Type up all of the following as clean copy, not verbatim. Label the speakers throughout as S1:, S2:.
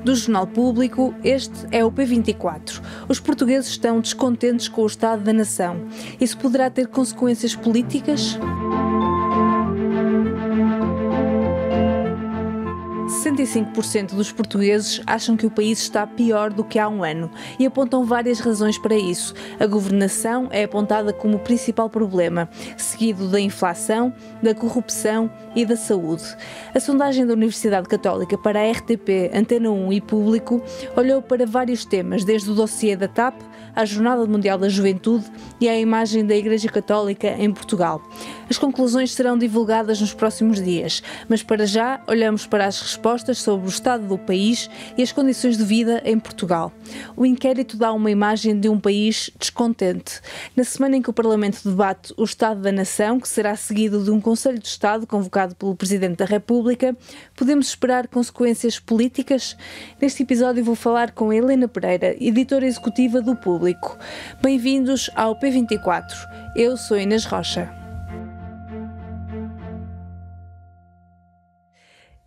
S1: Do Jornal Público, este é o P24. Os portugueses estão descontentes com o estado da nação. Isso poderá ter consequências políticas? 65% dos portugueses acham que o país está pior do que há um ano e apontam várias razões para isso. A governação é apontada como o principal problema, seguido da inflação, da corrupção e da saúde. A sondagem da Universidade Católica para a RTP, Antena 1 e Público olhou para vários temas, desde o dossiê da TAP à Jornada Mundial da Juventude e à imagem da Igreja Católica em Portugal. As conclusões serão divulgadas nos próximos dias, mas para já olhamos para as respostas sobre o estado do país e as condições de vida em Portugal. O inquérito dá uma imagem de um país descontente. Na semana em que o Parlamento debate o Estado da Nação, que será seguido de um Conselho de Estado convocado pelo Presidente da República, podemos esperar consequências políticas? Neste episódio vou falar com Helena Pereira, editora executiva do Público. Bem-vindos ao P24. Eu sou Inês Rocha.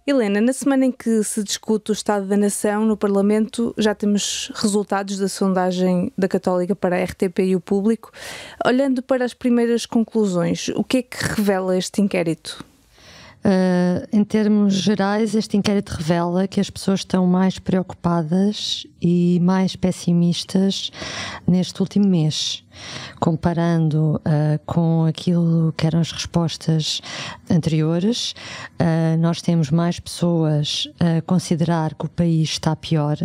S1: Helena, na semana em que se discute o Estado da Nação no Parlamento, já temos resultados da sondagem da Católica para a RTP e o Público. Olhando para as primeiras conclusões, o que é que revela este inquérito?
S2: Em termos gerais, este inquérito revela que as pessoas estão mais preocupadas e mais pessimistas neste último mês, comparando com aquilo que eram as respostas anteriores. Nós temos mais pessoas a considerar que o país está pior.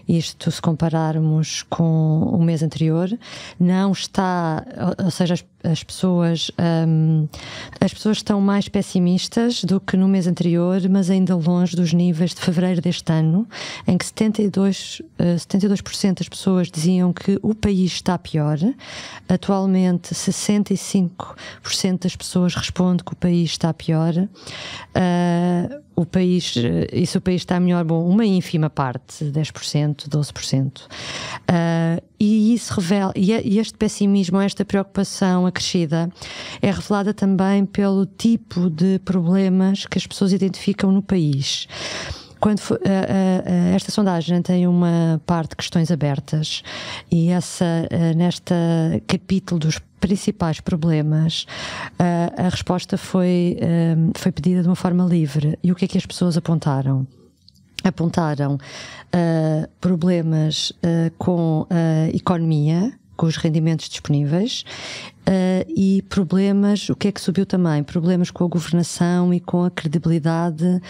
S2: Isto se compararmos com o mês anterior, não está, ou seja, as pessoas estão mais pessimistas do que no mês anterior, mas ainda longe dos níveis de fevereiro deste ano, em que 72% das pessoas diziam que o país está pior. Atualmente 65% das pessoas respondem que o país está pior. O país está melhor, bom, uma ínfima parte, 10%, 12%. E isso revela, e este pessimismo, esta preocupação acrescida, é revelada também pelo tipo de problemas que as pessoas identificam no país. Esta sondagem tem uma parte de questões abertas e neste capítulo dos principais problemas, a resposta foi pedida de uma forma livre. E o que é que as pessoas apontaram? Apontaram problemas com a economia, com os rendimentos disponíveis, e problemas, o que é que subiu também? Problemas com a governação e com a credibilidade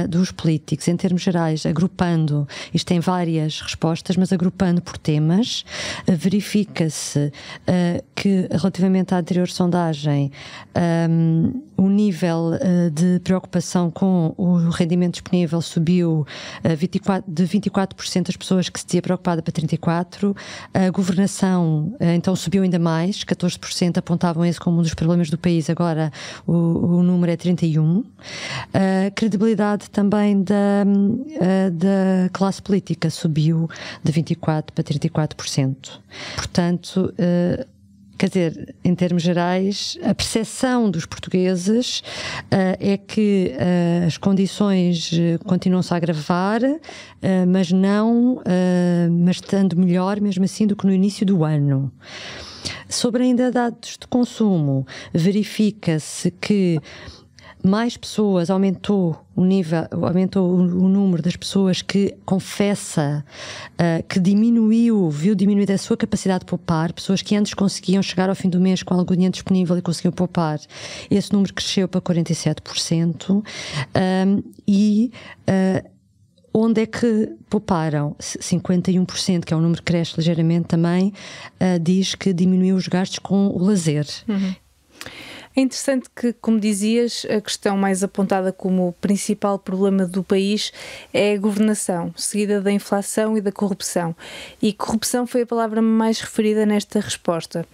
S2: dos políticos. Em termos gerais, agrupando, isto tem várias respostas, mas agrupando por temas, verifica-se que, relativamente à anterior sondagem, o nível de preocupação com o rendimento disponível subiu de 24% das pessoas que se dizia preocupada para 34%. A governação, então, subiu ainda mais, 14% apontavam esse como um dos problemas do país, agora o número é 31%. A credibilidade também da classe política subiu de 24% para 34%. Portanto, quer dizer, em termos gerais, a percepção dos portugueses é que as condições continuam-se a agravar, mas estando melhor mesmo assim do que no início do ano. Sobre ainda dados de consumo, verifica-se que mais pessoas, aumentou o número das pessoas que confessa que viu diminuir a sua capacidade de poupar, pessoas que antes conseguiam chegar ao fim do mês com algum dinheiro disponível e conseguiam poupar. Esse número cresceu para 47%. Onde é que pouparam? 51%, que é um número que cresce ligeiramente também, diz que diminuiu os gastos com o lazer.
S1: Uhum. É interessante que, como dizias, a questão mais apontada como o principal problema do país é a governação, seguida da inflação e da corrupção. E corrupção foi a palavra mais referida nesta resposta.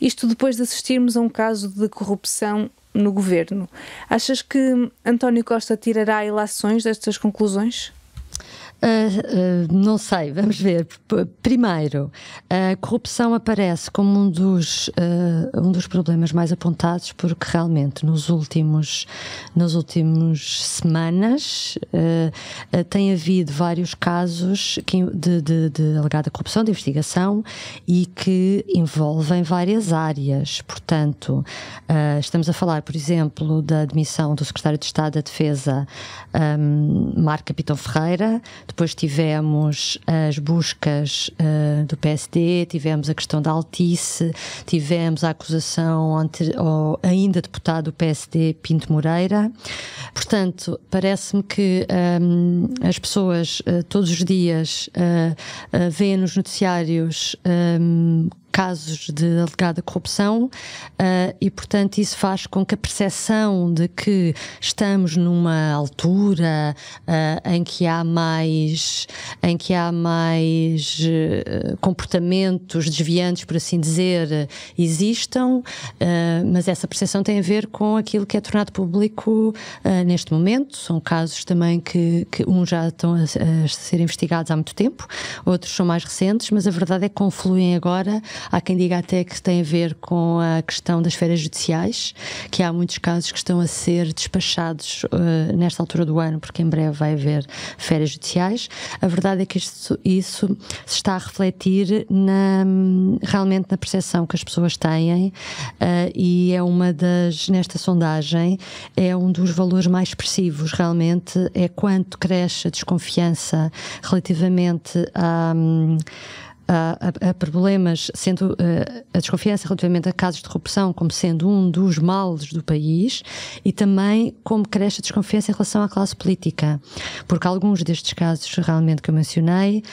S1: Isto depois de assistirmos a um caso de corrupção no governo. Achas que António Costa tirará ilações destas conclusões?
S2: Não sei, vamos ver. Primeiro, a corrupção aparece como um dos problemas mais apontados, porque realmente nas últimas semanas tem havido vários casos de alegada corrupção, de investigação, e que envolvem várias áreas. Portanto, estamos a falar, por exemplo, da admissão do Secretário de Estado da Defesa, Marco Capitão Ferreira. Depois tivemos as buscas do PSD, tivemos a questão da Altice, tivemos a acusação ao ainda deputado do PSD, Pinto Moreira. Portanto, parece-me que as pessoas todos os dias veem nos noticiários casos de alegada corrupção e, portanto, isso faz com que a percepção de que estamos numa altura em que há mais comportamentos desviantes, por assim dizer, existam, mas essa percepção tem a ver com aquilo que é tornado público neste momento. São casos também que uns já estão a ser investigados há muito tempo, outros são mais recentes, mas a verdade é que confluem agora. Há quem diga até que tem a ver com a questão das esferas judiciais, que há muitos casos que estão a ser despachados nesta altura do ano, porque em breve vai haver esferas judiciais. A verdade é que isso se está a refletir realmente na percepção que as pessoas têm, e nesta sondagem, é um dos valores mais expressivos, realmente, é quanto cresce a desconfiança relativamente a problemas, sendo a desconfiança relativamente a casos de corrupção como sendo um dos males do país, e também como cresce a desconfiança em relação à classe política, porque alguns destes casos realmente que eu mencionei,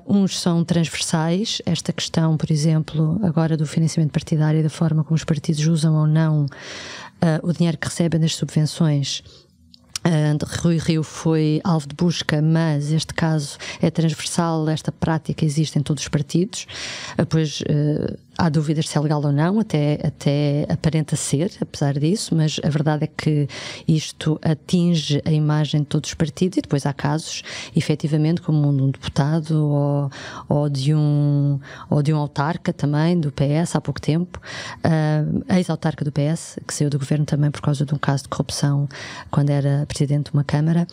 S2: uns são transversais. Esta questão, por exemplo, agora do financiamento partidário e da forma como os partidos usam ou não o dinheiro que recebem das subvenções. Rui Rio foi alvo de busca, mas este caso é transversal, esta prática existe em todos os partidos. Pois há dúvidas se é legal ou não, até aparenta ser, apesar disso, mas a verdade é que isto atinge a imagem de todos os partidos, e depois há casos, efetivamente, como um deputado ou de um autarca também, do PS, há pouco tempo, ex-autarca do PS, que saiu do governo também por causa de um caso de corrupção quando era presidente de uma Câmara.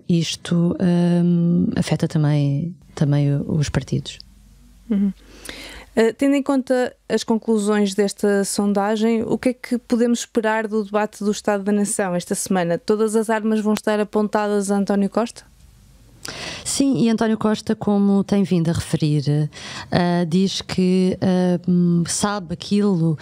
S2: Isto afeta também os partidos.
S1: Uhum. Tendo em conta as conclusões desta sondagem, o que é que podemos esperar do debate do Estado da Nação esta semana? Todas as armas vão estar apontadas a António Costa?
S2: Sim, e António Costa, como tem vindo a referir, diz que sabe aquilo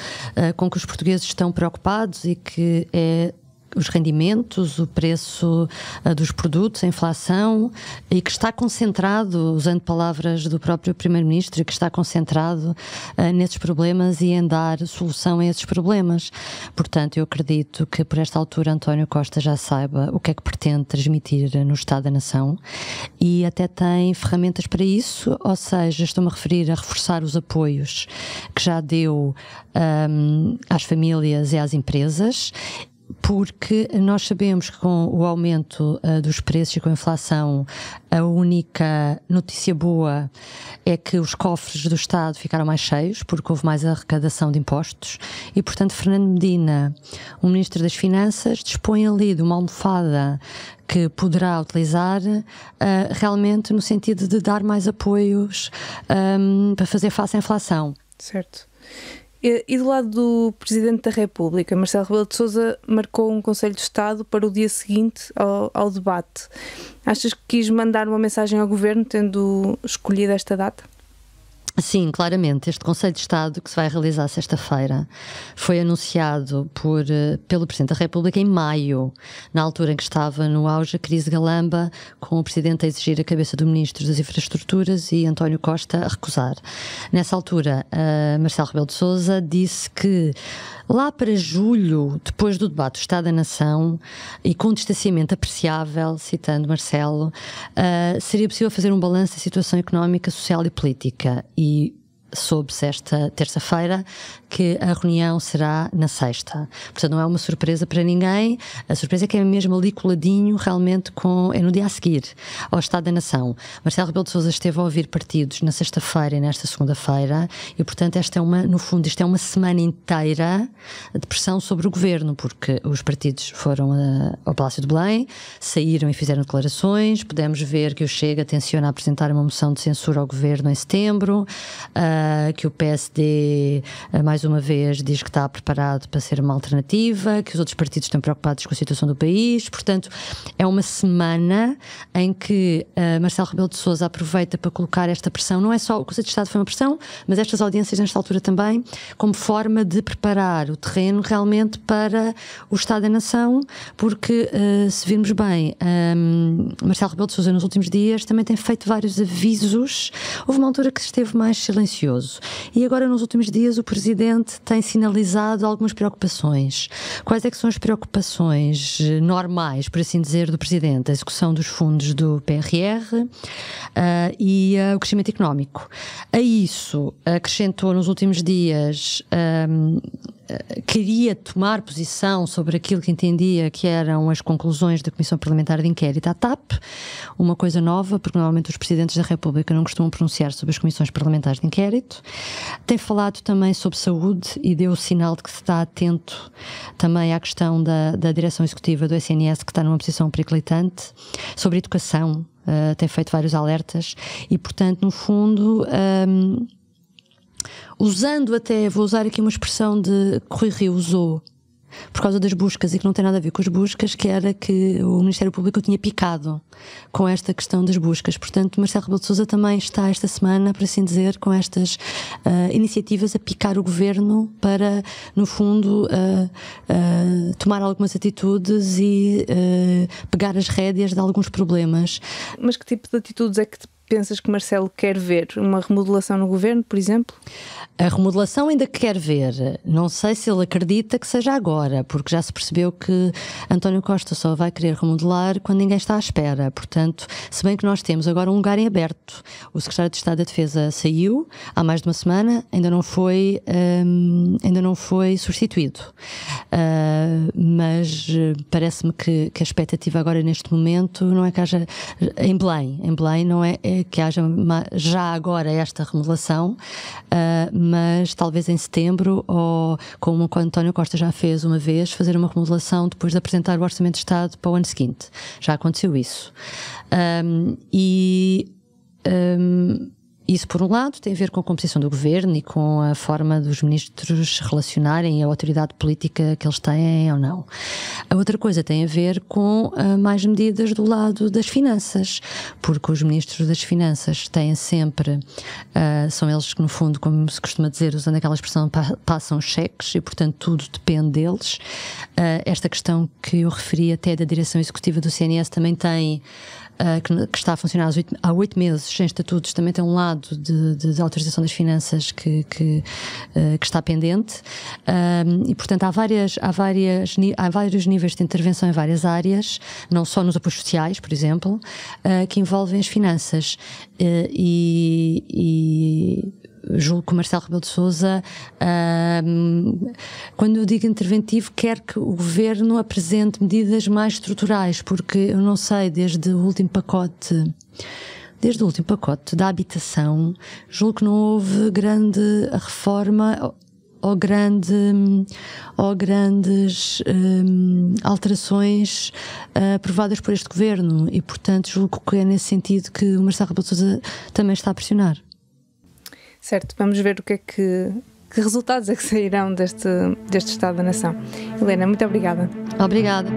S2: com que os portugueses estão preocupados, e que é os rendimentos, o preço dos produtos, a inflação, e que está concentrado, usando palavras do próprio Primeiro-Ministro, que está concentrado nesses problemas e em dar solução a esses problemas. Portanto, eu acredito que por esta altura António Costa já saiba o que é que pretende transmitir no Estado da Nação, e até tem ferramentas para isso, ou seja, estou-me a referir a reforçar os apoios que já deu às famílias e às empresas, porque nós sabemos que com o aumento dos preços e com a inflação, a única notícia boa é que os cofres do Estado ficaram mais cheios, porque houve mais arrecadação de impostos, e, portanto, Fernando Medina, o Ministro das Finanças, dispõe ali de uma almofada que poderá utilizar realmente no sentido de dar mais apoios para fazer face à inflação.
S1: Certo. E do lado do Presidente da República, Marcelo Rebelo de Sousa marcou um Conselho de Estado para o dia seguinte ao debate. Achas que quis mandar uma mensagem ao Governo, tendo escolhido esta data?
S2: Sim, claramente. Este Conselho de Estado, que se vai realizar sexta-feira, foi anunciado pelo Presidente da República em maio, na altura em que estava no auge a crise galamba, com o Presidente a exigir a cabeça do Ministro das Infraestruturas e António Costa a recusar. Nessa altura, Marcelo Rebelo de Sousa disse que lá para julho, depois do debate do Estado da Nação, e com um distanciamento apreciável, citando Marcelo, seria possível fazer um balanço da situação económica, social e política. E soube-se esta terça-feira que a reunião será na sexta. Portanto, não é uma surpresa para ninguém. A surpresa é que é mesmo ali coladinho, realmente, é no dia a seguir ao Estado da Nação. Marcelo Rebelo de Sousa esteve a ouvir partidos na sexta-feira e nesta segunda-feira e, portanto, no fundo, isto é uma semana inteira de pressão sobre o governo, porque os partidos foram ao Palácio de Belém, saíram e fizeram declarações. Pudemos ver que o Chega tenciona apresentar uma moção de censura ao governo em setembro, que o PSD, mais uma vez, diz que está preparado para ser uma alternativa, que os outros partidos estão preocupados com a situação do país. Portanto, é uma semana em que Marcelo Rebelo de Sousa aproveita para colocar esta pressão. Não é só o Conselho de Estado foi uma pressão, mas estas audiências nesta altura também, como forma de preparar o terreno realmente para o Estado da Nação, porque se virmos bem, Marcelo Rebelo de Sousa nos últimos dias também tem feito vários avisos. Houve uma altura que esteve mais silencioso e agora nos últimos dias o Presidente tem sinalizado algumas preocupações. Quais é que são as preocupações normais, por assim dizer, do Presidente? A execução dos fundos do PRR e o crescimento económico. A isso acrescentou nos últimos dias queria tomar posição sobre aquilo que entendia que eram as conclusões da Comissão Parlamentar de Inquérito à TAP, uma coisa nova, porque normalmente os Presidentes da República não costumam pronunciar sobre as Comissões Parlamentares de Inquérito. Tem falado também sobre saúde e deu o sinal de que se está atento também à questão da direção executiva do SNS, que está numa posição periclitante, sobre educação, tem feito vários alertas e, portanto, no fundo, usando até, vou usar aqui uma expressão de que Rui Rio usou por causa das buscas e que não tem nada a ver com as buscas, que era que o Ministério Público tinha picado com esta questão das buscas. Portanto, Marcelo Rebelo de Sousa também está esta semana, por assim dizer, com estas iniciativas a picar o governo para, no fundo, tomar algumas atitudes e pegar as rédeas de alguns problemas.
S1: Mas que tipo de atitudes é que pensas que Marcelo quer ver? Uma remodelação no governo, por exemplo?
S2: A remodelação ainda quer ver. Não sei se ele acredita que seja agora, porque já se percebeu que António Costa só vai querer remodelar quando ninguém está à espera. Portanto, se bem que nós temos agora um lugar em aberto. O Secretário de Estado da Defesa saiu há mais de uma semana, ainda não foi substituído. Mas parece-me que a expectativa agora neste momento não é que haja em Belém não é que haja já agora esta remodelação, mas talvez em setembro, ou como o António Costa já fez uma vez, fazer uma remodelação depois de apresentar o Orçamento de Estado para o ano seguinte. Já aconteceu isso. Isso, por um lado, tem a ver com a composição do governo e com a forma dos ministros relacionarem a autoridade política que eles têm ou não. A outra coisa tem a ver com mais medidas do lado das finanças, porque os ministros das finanças têm sempre, são eles que, no fundo, como se costuma dizer, usando aquela expressão, passam cheques e, portanto, tudo depende deles. Esta questão que eu referi até da direção executiva do CNS também tem que está a funcionar há 8 meses sem estatutos, também tem um lado de autorização das finanças que está pendente, e portanto há vários níveis de intervenção em várias áreas, não só nos apoios sociais, por exemplo, que envolvem as finanças, e julgo que o Marcelo Rebelo de Sousa, quando eu digo interventivo, quer que o governo apresente medidas mais estruturais, porque eu não sei, desde o último pacote da habitação, julgo que não houve grande reforma ou grandes alterações aprovadas por este governo, e portanto julgo que é nesse sentido que o Marcelo Rebelo de Sousa também está a pressionar.
S1: Certo, vamos ver que resultados é que sairão deste Estado da Nação. Helena, muito obrigada.
S2: Obrigada.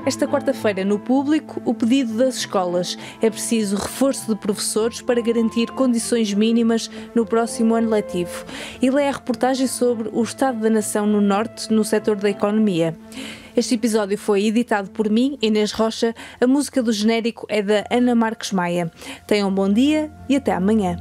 S1: Esta quarta-feira, no Público, o pedido das escolas. É preciso reforço de professores para garantir condições mínimas no próximo ano letivo. E lê a reportagem sobre o Estado da Nação no Norte, no setor da economia. Este episódio foi editado por mim, Inês Rocha. A música do genérico é da Ana Marques Maia. Tenham um bom dia e até amanhã.